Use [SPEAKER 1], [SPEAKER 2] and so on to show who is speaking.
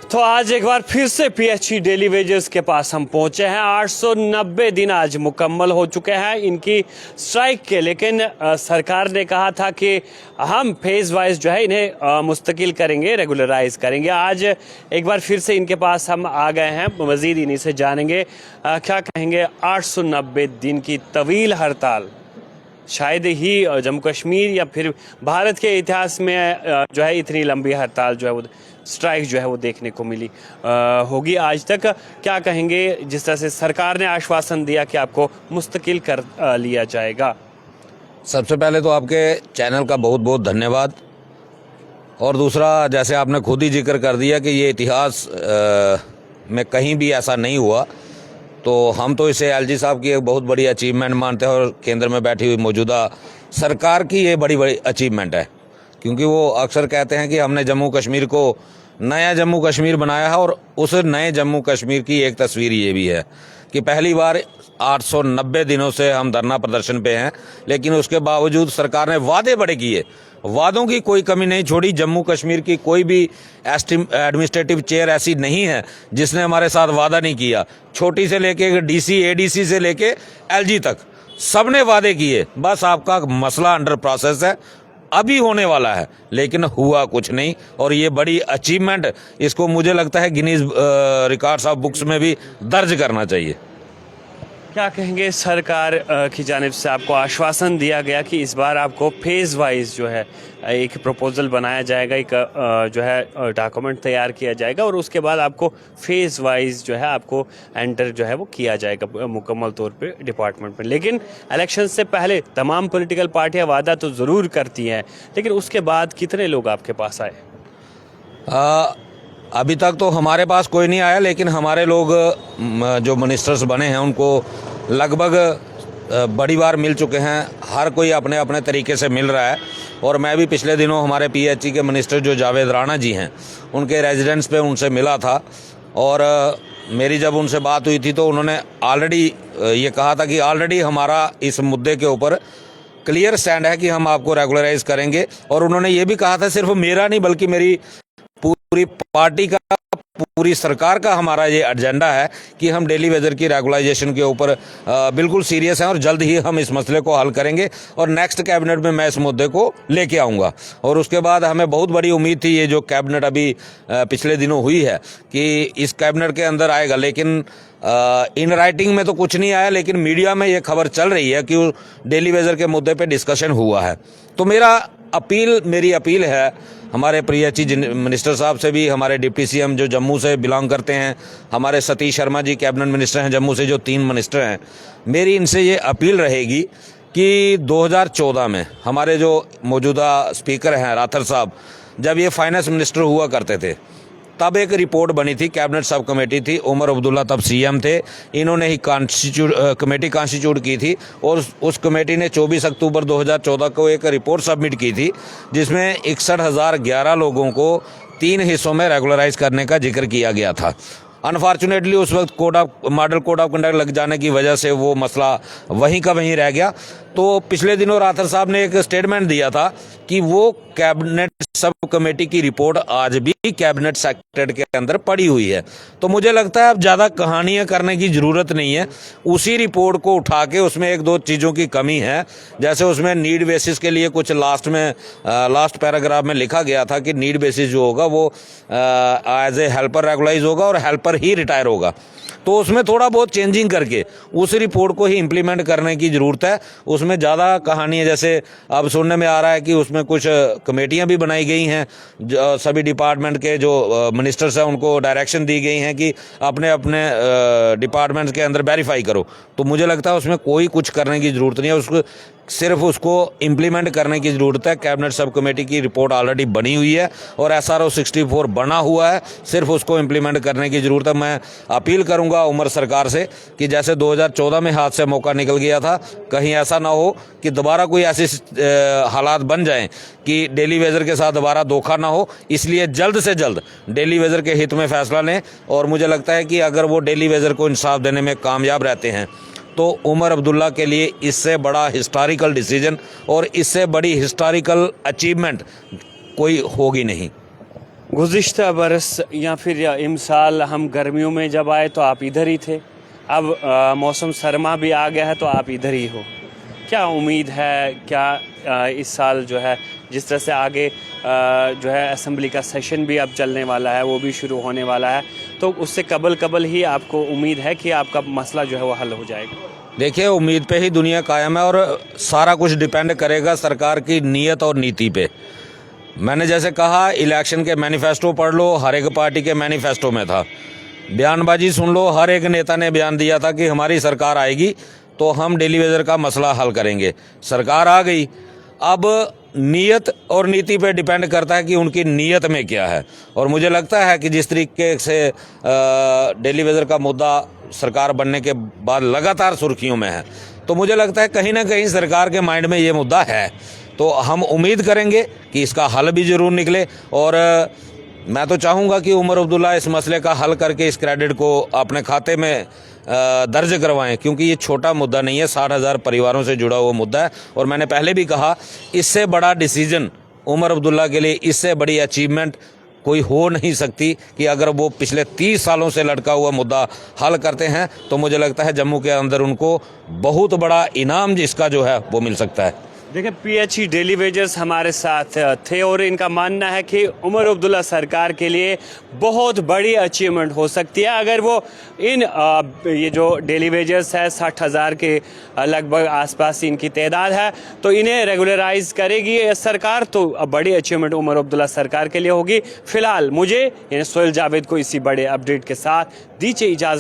[SPEAKER 1] तो आज एक बार फिर से पीएचई डेली वेजेस के पास हम पहुंचे हैं। 890 दिन आज मुकम्मल हो चुके हैं इनकी स्ट्राइक के, लेकिन सरकार ने कहा था कि हम फेज वाइज जो है इन्हें मुस्तकिल करेंगे, रेगुलराइज करेंगे। आज एक बार फिर से इनके पास हम आ गए हैं, मज़ीद इन्हीं से जानेंगे क्या कहेंगे। 890 दिन की तवील हड़ताल शायद ही जम्मू कश्मीर या फिर भारत के इतिहास में जो है इतनी लंबी हड़ताल जो है वो स्ट्राइक जो है वो देखने को मिली होगी आज तक। क्या कहेंगे जिस तरह से सरकार ने आश्वासन दिया कि आपको मुस्तकिल कर लिया जाएगा?
[SPEAKER 2] सबसे पहले तो आपके चैनल का बहुत बहुत धन्यवाद, और दूसरा जैसे आपने खुद ही जिक्र कर दिया कि ये इतिहास में कहीं भी ऐसा नहीं हुआ, तो हम तो इसे एलजी साहब की एक बहुत बड़ी अचीवमेंट मानते हैं और केंद्र में बैठी हुई मौजूदा सरकार की ये बड़ी बड़ी अचीवमेंट है, क्योंकि वो अक्सर कहते हैं कि हमने जम्मू कश्मीर को नया जम्मू कश्मीर बनाया है। और उस नए जम्मू कश्मीर की एक तस्वीर ये भी है कि पहली बार 890 दिनों से हम धरना प्रदर्शन पे हैं, लेकिन उसके बावजूद सरकार ने वादे बड़े किए, वादों की कोई कमी नहीं छोड़ी। जम्मू कश्मीर की कोई भी एडमिनिस्ट्रेटिव चेयर ऐसी नहीं है जिसने हमारे साथ वादा नहीं किया। छोटी से लेके डीसी, एडीसी से लेके एलजी तक सबने वादे किए। बस आपका मसला अंडर प्रोसेस है, अभी होने वाला है, लेकिन हुआ कुछ नहीं। और ये बड़ी अचीवमेंट, इसको मुझे लगता है गिनीज रिकॉर्ड्स ऑफ बुक्स में भी दर्ज करना चाहिए।
[SPEAKER 1] क्या कहेंगे, सरकार की जानिब से आपको आश्वासन दिया गया कि इस बार आपको फेज़ वाइज जो है एक प्रपोजल बनाया जाएगा, एक जो है डॉक्यूमेंट तैयार किया जाएगा और उसके बाद आपको फेज़ वाइज जो है आपको एंटर जो है वो किया जाएगा मुकम्मल तौर पे डिपार्टमेंट में। लेकिन इलेक्शन से पहले तमाम पॉलिटिकल पार्टियां वादा तो ज़रूर करती हैं, लेकिन उसके बाद कितने लोग आपके पास आए?
[SPEAKER 2] अभी तक तो हमारे पास कोई नहीं आया, लेकिन हमारे लोग जो मिनिस्टर्स बने हैं उनको लगभग बड़ी बार मिल चुके हैं। हर कोई अपने अपने तरीके से मिल रहा है। और मैं भी पिछले दिनों हमारे पीएचई के मिनिस्टर जो जावेद राणा जी हैं उनके रेजिडेंस पे उनसे मिला था, और मेरी जब उनसे बात हुई थी तो उन्होंने ऑलरेडी ये कहा था कि ऑलरेडी हमारा इस मुद्दे के ऊपर क्लियर स्टैंड है कि हम आपको रेगुलराइज करेंगे। और उन्होंने ये भी कहा था सिर्फ मेरा नहीं बल्कि मेरी पूरी पार्टी का, पूरी सरकार का हमारा ये एजेंडा है कि हम डेली वेजर की रेगुलाइजेशन के ऊपर बिल्कुल सीरियस हैं और जल्द ही हम इस मसले को हल करेंगे। और नेक्स्ट कैबिनेट में मैं इस मुद्दे को लेके आऊँगा। और उसके बाद हमें बहुत बड़ी उम्मीद थी, ये जो कैबिनेट अभी पिछले दिनों हुई है कि इस कैबिनेट के अंदर आएगा, लेकिन इन राइटिंग में तो कुछ नहीं आया। लेकिन मीडिया में ये खबर चल रही है कि डेली वेजर के मुद्दे पे डिस्कशन हुआ है। तो मेरी अपील है हमारे पीएचई मिनिस्टर साहब से भी, हमारे डिप्टी सीएम जो जम्मू से बिलोंग करते हैं, हमारे सतीश शर्मा जी कैबिनेट मिनिस्टर हैं जम्मू से, जो 3 मिनिस्टर हैं, मेरी इनसे ये अपील रहेगी कि 2014 में हमारे जो मौजूदा स्पीकर हैं राठौर साहब, जब ये फाइनेंस मिनिस्टर हुआ करते थे, तब एक रिपोर्ट बनी थी, कैबिनेट सब कमेटी थी, उमर अब्दुल्ला तब सीएम थे, इन्होंने ही कमेटी कॉन्स्टिट्यूट की थी। और उस कमेटी ने 24 अक्टूबर 2014 को एक रिपोर्ट सबमिट की थी जिसमें 61,011 लोगों को 3 हिस्सों में रेगुलराइज करने का जिक्र किया गया था। अनफॉर्चुनेटली उस वक्त मॉडल कोड ऑफ कंडक्ट लग जाने की वजह से वो मसला वहीं का वहीं रह गया। तो पिछले दिनों राठौर साहब ने एक स्टेटमेंट दिया था कि वो कैबिनेट सब कमेटी की रिपोर्ट आज भी कैबिनेट सेक्रेटरीट के अंदर पड़ी हुई है। तो मुझे लगता है अब ज़्यादा कहानियां करने की ज़रूरत नहीं है। उसी रिपोर्ट को उठा के उसमें 1-2 चीज़ों की कमी है, जैसे उसमें नीड बेसिस के लिए कुछ लास्ट पैराग्राफ में लिखा गया था कि नीड बेसिस जो होगा वो एज ए हेल्पर रेगुलाइज होगा और हेल्पर ही रिटायर होगा। तो उसमें थोड़ा बहुत चेंजिंग करके उस रिपोर्ट को ही इम्प्लीमेंट करने की ज़रूरत है। उसमें ज़्यादा कहानी है, जैसे अब सुनने में आ रहा है कि उसमें कुछ कमेटियां भी बनाई गई हैं, सभी डिपार्टमेंट के जो मिनिस्टर्स हैं उनको डायरेक्शन दी गई हैं कि अपने अपने डिपार्टमेंट के अंदर वेरीफाई करो। तो मुझे लगता है उसमें कोई कुछ करने की ज़रूरत नहीं है, सिर्फ उसको इम्प्लीमेंट करने की ज़रूरत है। कैबिनेट सब कमेटी की रिपोर्ट ऑलरेडी बनी हुई है और SRO 64 बना हुआ है, सिर्फ उसको इम्प्लीमेंट करने की ज़रूरत है। मैं अपील करूंगा उमर सरकार से कि जैसे 2014 में हाथ से मौका निकल गया था, कहीं ऐसा ना हो कि दोबारा कोई ऐसे हालात बन जाएं कि डेली वेजर के साथ दोबारा धोखा ना हो। इसलिए जल्द से जल्द डेली वेजर के हित में फैसला लें। और मुझे लगता है कि अगर वो डेली वेजर को इंसाफ देने में कामयाब रहते हैं तो उमर अब्दुल्ला के लिए इससे बड़ा हिस्टोरिकल डिसीजन और इससे बड़ी हिस्टोरिकल अचीवमेंट कोई होगी नहीं।
[SPEAKER 1] गुज़िश्ता बरस या फिर इमसाल हम गर्मियों में जब आए तो आप इधर ही थे, अब मौसम सरमा भी आ गया है तो आप इधर ही हो। क्या उम्मीद है, क्या इस साल जो है जिस तरह से आगे जो है असेंबली का सेशन भी अब चलने वाला है, वो भी शुरू होने वाला है, तो उससे कबल ही आपको उम्मीद है कि आपका मसला जो है वो हल हो जाएगा?
[SPEAKER 2] देखिए, उम्मीद पे ही दुनिया कायम है और सारा कुछ डिपेंड करेगा सरकार की नीयत और नीति पे। मैंने जैसे कहा, इलेक्शन के मैनिफेस्टो पढ़ लो, हर एक पार्टी के मैनिफेस्टो में था। बयानबाजी सुन लो, हर एक नेता ने बयान दिया था कि हमारी सरकार आएगी तो हम डेली वेजर का मसला हल करेंगे। सरकार आ गई, अब नीयत और नीति पे डिपेंड करता है कि उनकी नीयत में क्या है। और मुझे लगता है कि जिस तरीके से डेली वेजर का मुद्दा सरकार बनने के बाद लगातार सुर्खियों में है, तो मुझे लगता है कहीं ना कहीं सरकार के माइंड में ये मुद्दा है। तो हम उम्मीद करेंगे कि इसका हल भी ज़रूर निकले। और मैं तो चाहूँगा कि उमर अब्दुल्ला इस मसले का हल करके इस क्रेडिट को अपने खाते में दर्ज करवाएं, क्योंकि ये छोटा मुद्दा नहीं है, 60,000 परिवारों से जुड़ा हुआ मुद्दा है। और मैंने पहले भी कहा, इससे बड़ा डिसीजन उमर अब्दुल्ला के लिए, इससे बड़ी अचीवमेंट कोई हो नहीं सकती कि अगर वो पिछले 30 सालों से लटका हुआ मुद्दा हल करते हैं, तो मुझे लगता है जम्मू के अंदर उनको बहुत बड़ा इनाम जिसका जो है वो मिल सकता है।
[SPEAKER 1] देखिए, पीएचई डेली वेजर्स हमारे साथ थे और इनका मानना है कि उमर अब्दुल्ला सरकार के लिए बहुत बड़ी अचीवमेंट हो सकती है अगर वो इन ये जो डेली वेजर्स है 60,000 के लगभग आसपास इनकी तादाद है, तो इन्हें रेगुलराइज करेगी सरकार, तो बड़ी अचीवमेंट उमर अब्दुल्ला सरकार के लिए होगी। फिलहाल मुझे सोहेल जावेद को इसी बड़े अपडेट के साथ दीजिए इजाज़त।